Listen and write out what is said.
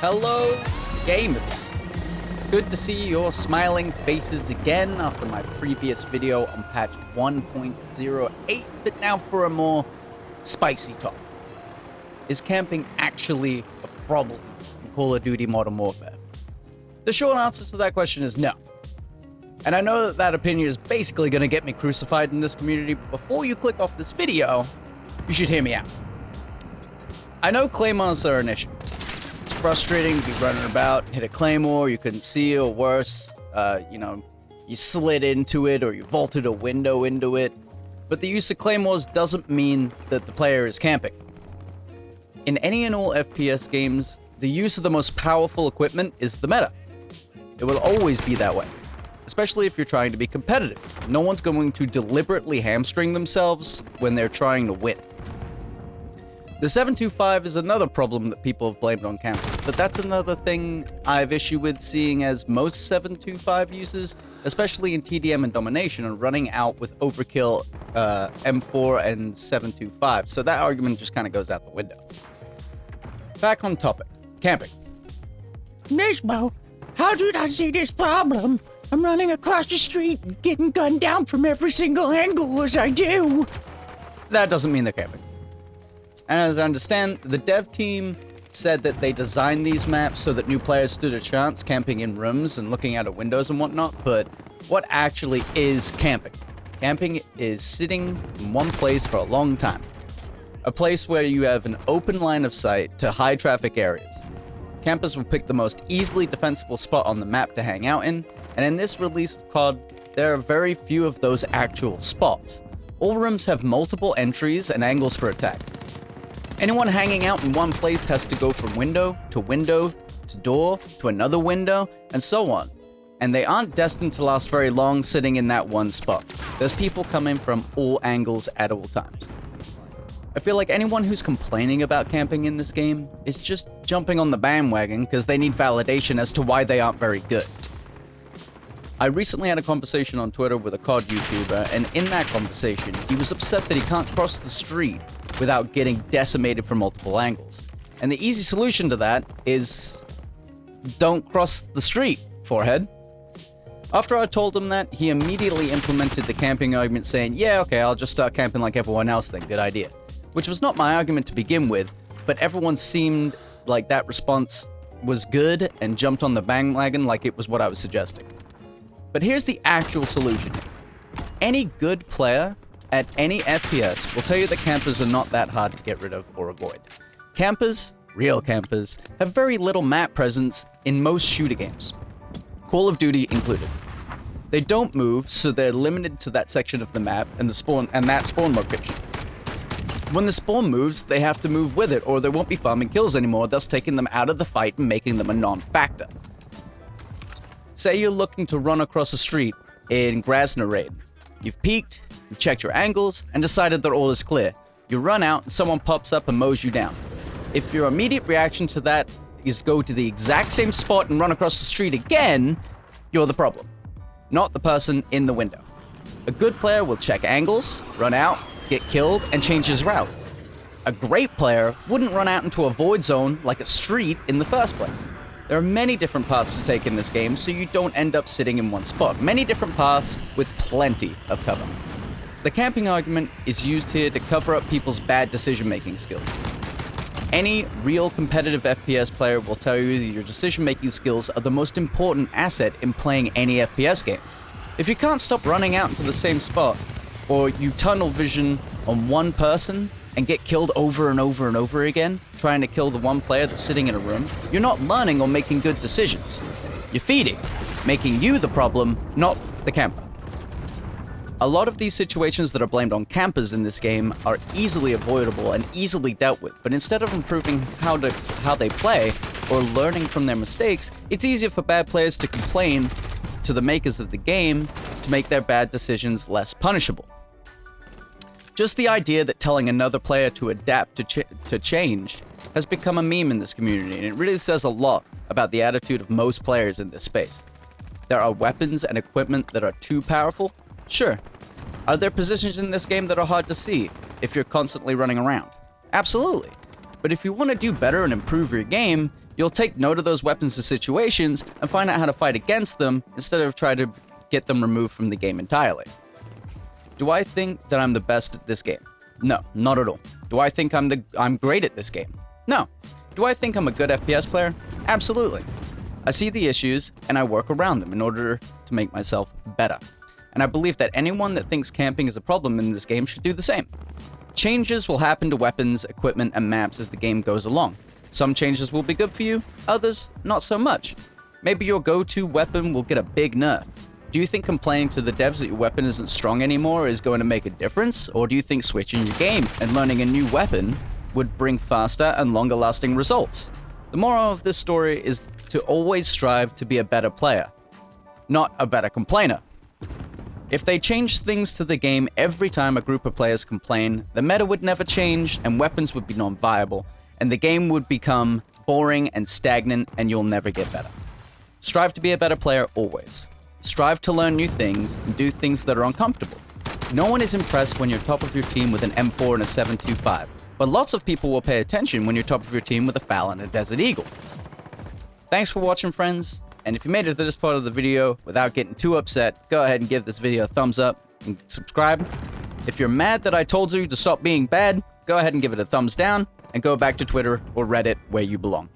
Hello, gamers. Good to see your smiling faces again after my previous video on patch 1.08, but now for a more spicy topic. Is camping actually a problem in Call of Duty Modern Warfare? The short answer to that question is no. And I know that opinion is basically going to get me crucified in this community, but before you click off this video, you should hear me out. I know claymores are an issue. It's frustrating to be running about, hit a claymore you couldn't see, or worse, you slid into it or you vaulted a window into it. But the use of claymores doesn't mean that the player is camping. In any and all FPS games, the use of the most powerful equipment is the meta. It will always be that way, especially if you're trying to be competitive. No one's going to deliberately hamstring themselves when they're trying to win. The 725 is another problem that people have blamed on campers, but that's another thing I have issue with, seeing as most 725 uses, especially in TDM and Domination, are running out with overkill M4 and 725, so that argument just kind of goes out the window. Back on topic, camping. Nismo, how did I see this problem? I'm running across the street and getting gunned down from every single angle as I do. That doesn't mean they're camping. And as I understand, the dev team said that they designed these maps so that new players stood a chance camping in rooms and looking out of windows and whatnot, but what actually is camping? Camping is sitting in one place for a long time. A place where you have an open line of sight to high traffic areas. Campers will pick the most easily defensible spot on the map to hang out in, and in this release of CoD, there are very few of those actual spots. All rooms have multiple entries and angles for attack. Anyone hanging out in one place has to go from window to door to another window, and so on. And they aren't destined to last very long sitting in that one spot. There's people coming from all angles at all times. I feel like anyone who's complaining about camping in this game is just jumping on the bandwagon because they need validation as to why they aren't very good. I recently had a conversation on Twitter with a CoD YouTuber, and in that conversation, he was upset that he can't cross the street without getting decimated from multiple angles. And the easy solution to that is don't cross the street, forehead. After I told him that, he immediately implemented the camping argument, saying, yeah, okay, I'll just start camping like everyone else then, good idea. Which was not my argument to begin with, but everyone seemed like that response was good and jumped on the bandwagon like it was what I was suggesting. But here's the actual solution. Any good player at any FPS will tell you that campers are not that hard to get rid of or avoid. Campers, real campers, have very little map presence in most shooter games, Call of Duty included. They don't move, so they're limited to that section of the map and that spawn location. When the spawn moves, they have to move with it, or they won't be farming kills anymore, thus taking them out of the fight and making them a non-factor. Say you're looking to run across a street in Grasner Raid. You've peeked, you've checked your angles, and decided that all is clear. You run out, and someone pops up and mows you down. If your immediate reaction to that is go to the exact same spot and run across the street again, you're the problem, not the person in the window. A good player will check angles, run out, get killed, and change his route. A great player wouldn't run out into a void zone like a street in the first place. There are many different paths to take in this game, so you don't end up sitting in one spot. Many different paths with plenty of cover. The camping argument is used here to cover up people's bad decision-making skills. Any real competitive FPS player will tell you that your decision-making skills are the most important asset in playing any FPS game. If you can't stop running out into the same spot, or you tunnel vision on one person and get killed over and over and over again, trying to kill the one player that's sitting in a room, you're not learning or making good decisions. You're feeding, making you the problem, not the camper. A lot of these situations that are blamed on campers in this game are easily avoidable and easily dealt with, but instead of improving how they play or learning from their mistakes, it's easier for bad players to complain to the makers of the game to make their bad decisions less punishable. Just the idea that telling another player to adapt to change has become a meme in this community, and it really says a lot about the attitude of most players in this space. There are weapons and equipment that are too powerful? Sure. Are there positions in this game that are hard to see if you're constantly running around? Absolutely. But if you want to do better and improve your game, You'll take note of those weapons and situations and find out how to fight against them instead of try to get them removed from the game entirely. Do I think that I'm the best at this game? No, not at all. Do I think I'm great at this game? No. Do I think I'm a good FPS player? Absolutely. I see the issues and I work around them in order to make myself better. And I believe that anyone that thinks camping is a problem in this game should do the same. Changes will happen to weapons, equipment, and maps as the game goes along. Some changes will be good for you, others not so much. Maybe your go-to weapon will get a big nerf. Do you think complaining to the devs that your weapon isn't strong anymore is going to make a difference? Or do you think switching your game and learning a new weapon would bring faster and longer lasting results? The moral of this story is to always strive to be a better player, not a better complainer. If they changed things to the game every time a group of players complain, the meta would never change and weapons would be non-viable, and the game would become boring and stagnant and you'll never get better. Strive to be a better player always. Strive to learn new things and do things that are uncomfortable. No one is impressed when you're top of your team with an M4 and a 7.25, but lots of people will pay attention when you're top of your team with a FAL and a Desert Eagle. Thanks for watching, friends, and if you made it to this part of the video without getting too upset, go ahead and give this video a thumbs up and subscribe. If you're mad that I told you to stop being bad, go ahead and give it a thumbs down and go back to Twitter or Reddit where you belong.